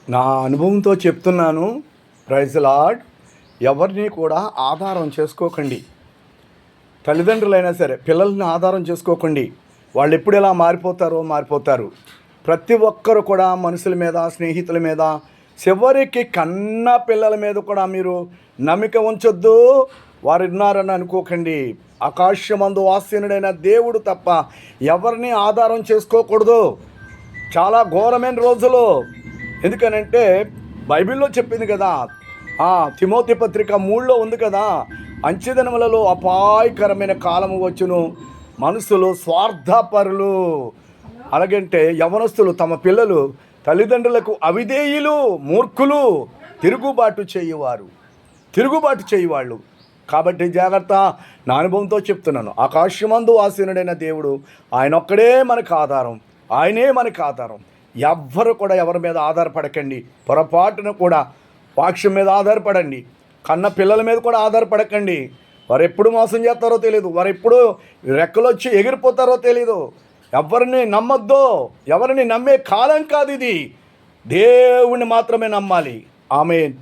నా అనుభవంతో చెప్తున్నాను. Praise Lord. ఎవరిని కూడా ఆధారం చేసుకోకండి. తల్లిదండ్రులైనా సరే పిల్లల్ని ఆధారం చేసుకోకండి. వాళ్ళు ఎప్పుడు ఎలా మారిపోతారు. ప్రతి ఒక్కరు కూడా మనుషుల మీద, స్నేహితుల మీద, చివరికి కన్న పిల్లల మీద కూడా మీరు నమ్మిక ఉంచొద్దు. వారు విన్నారని అనుకోకండి. ఆకాశమందు ఆసీనుడైన దేవుడు తప్ప ఎవరిని ఆధారం చేసుకోకూడదు. చాలా ఘోరమైన రోజులు. ఎందుకనంటే బైబిల్లో చెప్పింది కదా, తిమోతి పత్రిక 3లో ఉంది కదా, అంచెదినములలో అపాయకరమైన కాలము వచ్చును, మనుషులు స్వార్థపరులు, అలాగంటే యవనస్తులు తమ పిల్లలు తల్లిదండ్రులకు అవిధేయులు, మూర్ఖులు, తిరుగుబాటు చేయువాళ్ళు. కాబట్టి జాగ్రత్త. నా అనుభవంతో చెప్తున్నాను. ఆకాశమందు ఆసీనుడైన దేవుడు ఆయన ఒక్కడే మనకు ఆధారం. ఆయనే మనకు ఆధారం. ఎవ్వరు కూడా ఎవరి మీద ఆధారపడకండి. పొరపాటున కూడా వాక్యం మీద ఆధారపడండి. కన్న పిల్లల మీద కూడా ఆధారపడకండి. వారు ఎప్పుడు మోసం చేస్తారో తెలియదు. వారు ఎప్పుడు రెక్కలొచ్చి ఎగిరిపోతారో తెలీదు. ఎవరిని నమ్మొద్దు. ఎవరిని నమ్మే కాలం కాదు ఇది. దేవుణ్ణి మాత్రమే నమ్మాలి. ఆమేన్.